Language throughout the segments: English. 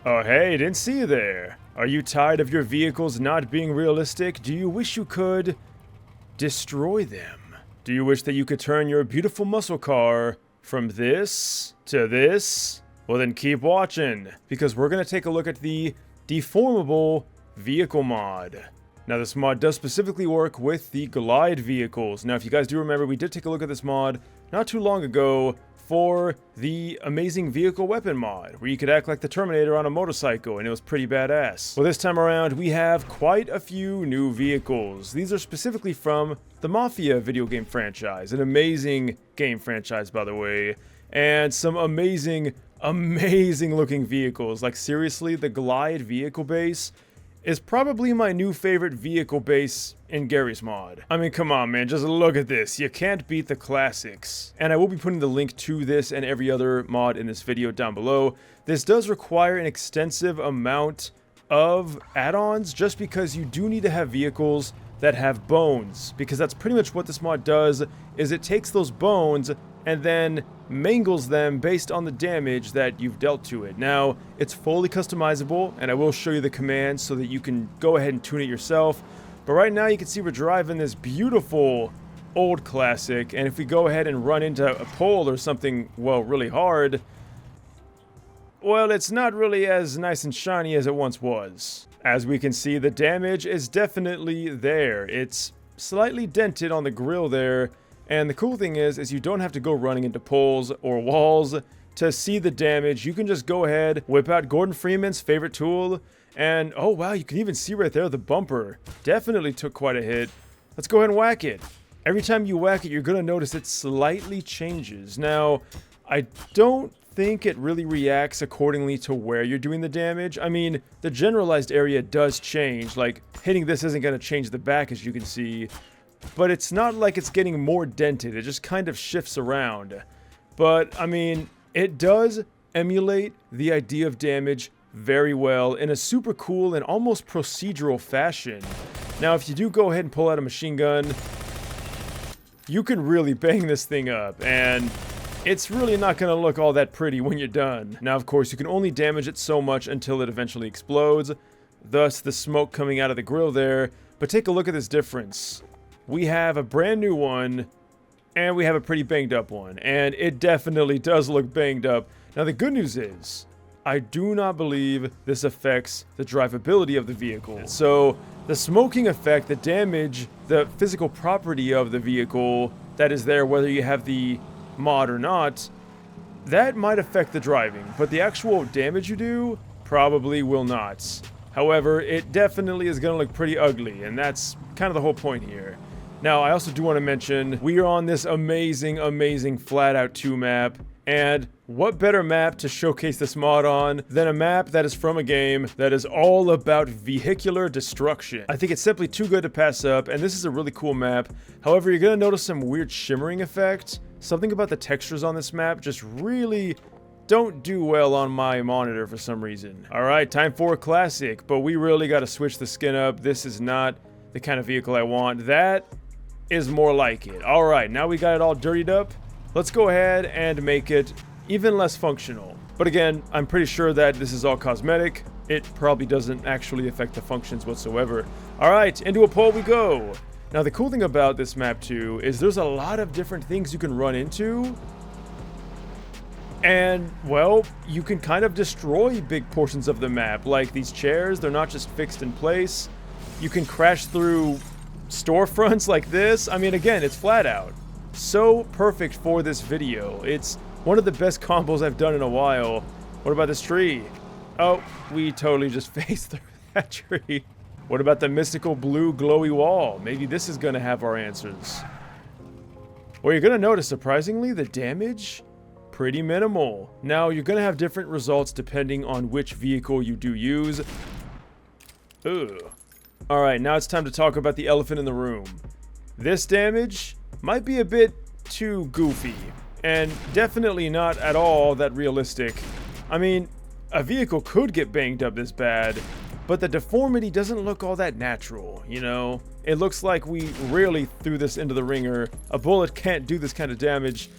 Oh hey, didn't see you there. Are you tired of your vehicles not being realistic? Do you wish you could destroy them? Do you wish that you could turn your beautiful muscle car from this to this? Well then keep watching, because we're going to take a look at the deformable vehicle mod. Now this mod does specifically work with the glide vehicles. Now if you guys do remember, we did take a look at this mod not too long ago for the amazing vehicle weapon mod, where you could act like the Terminator on a motorcycle, and it was pretty badass. Well, this time around, we have quite a few new vehicles. These are specifically from the Mafia video game franchise, an amazing game franchise, by the way, and some amazing looking vehicles. Like seriously, the glide vehicle base is probably my new favorite vehicle base in Garry's mod. I mean, come on, man, just look at this. You can't beat the classics. And I will be putting the link to this and every other mod in this video down below. This does require an extensive amount of add-ons, just because you do need to have vehicles that have bones, because that's pretty much what this mod does, is it takes those bones and then mangles them based on the damage that you've dealt to it. Now, it's fully customizable, and I will show you the commands so that you can go ahead and tune it yourself. But right now, you can see we're driving this beautiful old classic, and if we go ahead and run into a pole or something, well, really hard, well, it's not really as nice and shiny as it once was. As we can see, the damage is definitely there. It's slightly dented on the grill there. And the cool thing is you don't have to go running into poles or walls to see the damage. You can just go ahead, whip out Gordon Freeman's favorite tool, and oh wow, you can even see right there the bumper. Definitely took quite a hit. Let's go ahead and whack it. Every time you whack it, you're gonna notice it slightly changes. Now, I don't think it really reacts accordingly to where you're doing the damage. I mean, the generalized area does change. Like, hitting this isn't gonna change the back, as you can see. But it's not like it's getting more dented, it just kind of shifts around. But, I mean, it does emulate the idea of damage very well in a super cool and almost procedural fashion. Now, if you do go ahead and pull out a machine gun, you can really bang this thing up, and it's really not going to look all that pretty when you're done. Now, of course, you can only damage it so much until it eventually explodes, thus the smoke coming out of the grill there. But take a look at this difference. We have a brand new one, and we have a pretty banged up one, and it definitely does look banged up. Now the good news is, I do not believe this affects the drivability of the vehicle. So the smoking effect, the damage, the physical property of the vehicle that is there, whether you have the mod or not, that might affect the driving, but the actual damage you do probably will not. However, it definitely is going to look pretty ugly, and that's kind of the whole point here. Now, I also do want to mention, we are on this amazing Flat Out 2 map, and what better map to showcase this mod on than a map that is from a game that is all about vehicular destruction. I think it's simply too good to pass up, and this is a really cool map. However, you're going to notice some weird shimmering effect. Something about the textures on this map just really don't do well on my monitor for some reason. Alright, time for a classic, but we really got to switch the skin up. This is not the kind of vehicle I want. That is more like it. Alright, now we got it all dirtied up. Let's go ahead and make it even less functional. But again, I'm pretty sure that this is all cosmetic. It probably doesn't actually affect the functions whatsoever. Alright, into a pole we go. Now the cool thing about this map too is there's a lot of different things you can run into. And, well, you can kind of destroy big portions of the map. Like these chairs, they're not just fixed in place. You can crash through storefronts like this. I mean, again, it's Flat Out. So perfect for this video. It's one of the best combos I've done in a while. What about this tree? Oh, we totally just phased through that tree. What about the mystical blue glowy wall? Maybe this is gonna have our answers. Well, you're gonna notice, surprisingly, the damage, pretty minimal. Now, you're gonna have different results depending on which vehicle you do use. Ugh. Alright, now it's time to talk about the elephant in the room. This damage might be a bit too goofy, and definitely not at all that realistic. I mean, a vehicle could get banged up this bad, but the deformity doesn't look all that natural, you know? It looks like we really threw this into the ringer. A bullet can't do this kind of damage.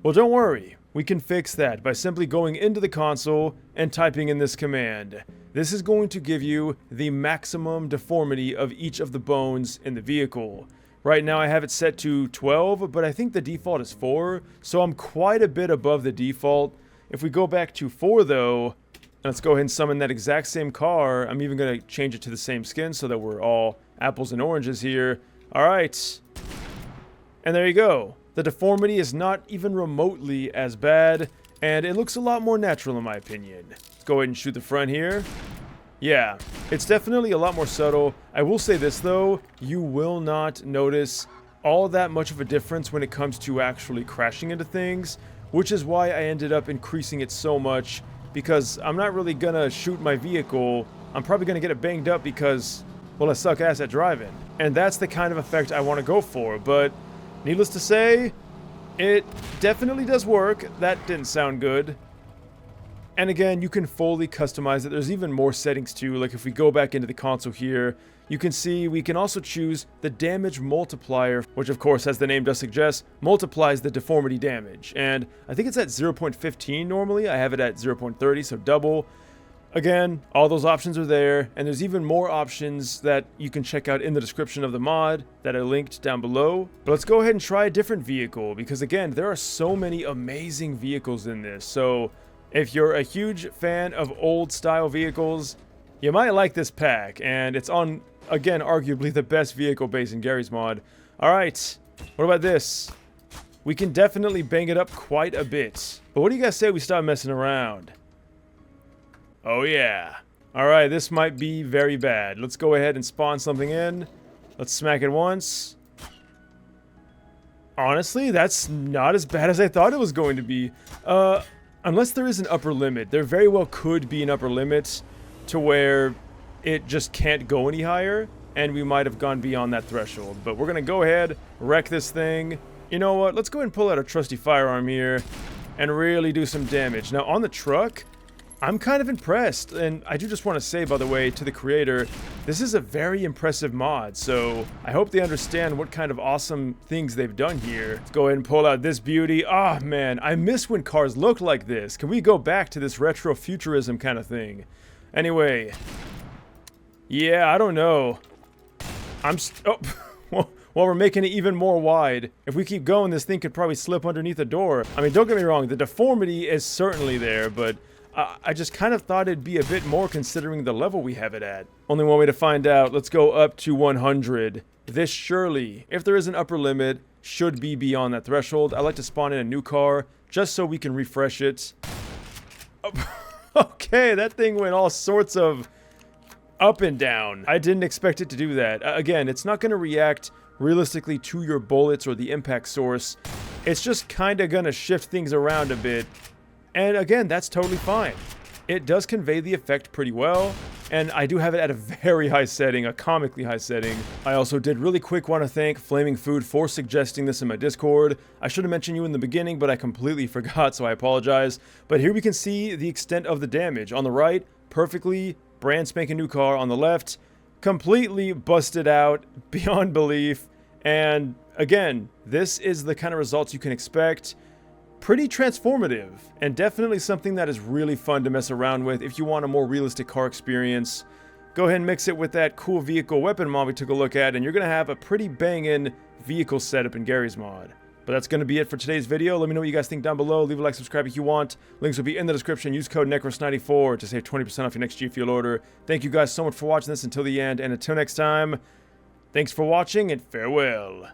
Well, don't worry. we can fix that by simply going into the console and typing in this command. This is going to give you the maximum deformity of each of the bones in the vehicle. Right now I have it set to 12, but I think the default is 4, so I'm quite a bit above the default. If we go back to 4 though, let's go ahead and summon that exact same car. I'm even going to change it to the same skin so that we're all apples and oranges here. Alright. And there you go. The deformity is not even remotely as bad, and it looks a lot more natural in my opinion. Let's go ahead and shoot the front here. Yeah, it's definitely a lot more subtle. I will say this though, you will not notice all that much of a difference when it comes to actually crashing into things, which is why I ended up increasing it so much, because I'm not really gonna shoot my vehicle. I'm probably gonna get it banged up because, well, I suck ass at driving. And that's the kind of effect I want to go for, but needless to say, it definitely does work. That didn't sound good. And again, you can fully customize it. There's even more settings too. Like if we go back into the console here, you can see we can also choose the damage multiplier, which of course, as the name does suggest, multiplies the deformity damage. And I think it's at 0.15 normally. I have it at 0.30, so double. Again, all those options are there, and there's even more options that you can check out in the description of the mod that are linked down below. But let's go ahead and try a different vehicle, because again, there are so many amazing vehicles in this. So if you're a huge fan of old style vehicles, you might like this pack, and it's on, again, arguably the best vehicle base in Garry's mod. Alright, what about this? We can definitely bang it up quite a bit. But what do you guys say we stop messing around? Oh yeah. Alright, this might be very bad. Let's go ahead and spawn something in. Let's smack it once. Honestly, that's not as bad as I thought it was going to be. Unless there is an upper limit. There very well could be an upper limit to where it just can't go any higher, and we might have gone beyond that threshold. But we're gonna go ahead, wreck this thing. You know what? Let's go ahead and pull out our trusty firearm here and really do some damage. Now, on the truck, I'm kind of impressed, and I do just want to say, by the way, to the creator, this is a very impressive mod, so I hope they understand what kind of awesome things they've done here. Let's go ahead and pull out this beauty. Ah, man, I miss when cars looked like this. Can we go back to this retro futurism kind of thing? Anyway, yeah, I don't know. Oh, well, we're making it even more wide. If we keep going, this thing could probably slip underneath the door. I mean, don't get me wrong, the deformity is certainly there, but I just kind of thought it'd be a bit more considering the level we have it at. Only one way to find out. Let's go up to 100. This surely, if there is an upper limit, should be beyond that threshold. I like to spawn in a new car just so we can refresh it. Oh, okay, that thing went all sorts of up and down. I didn't expect it to do that. Again, it's not going to react realistically to your bullets or the impact source. It's just kind of going to shift things around a bit. And again, that's totally fine. It does convey the effect pretty well, and I do have it at a very high setting, a comically high setting. I also did really quick want to thank Flaming Food for suggesting this in my Discord. I should have mentioned you in the beginning, but I completely forgot, so I apologize. But here we can see the extent of the damage. On the right, perfectly brand spanking new car. On the left, completely busted out beyond belief. And again, this is the kind of results you can expect. Pretty transformative, and definitely something that is really fun to mess around with if you want a more realistic car experience. Go ahead and mix it with that cool vehicle weapon mod we took a look at, and you're going to have a pretty banging vehicle setup in Garry's mod. But that's going to be it for today's video. Let me know what you guys think down below. Leave a like, subscribe if you want. Links will be in the description. Use code NecrosVideos to save 20% off your next G Fuel order. Thank you guys so much for watching this until the end, and until next time, thanks for watching and farewell.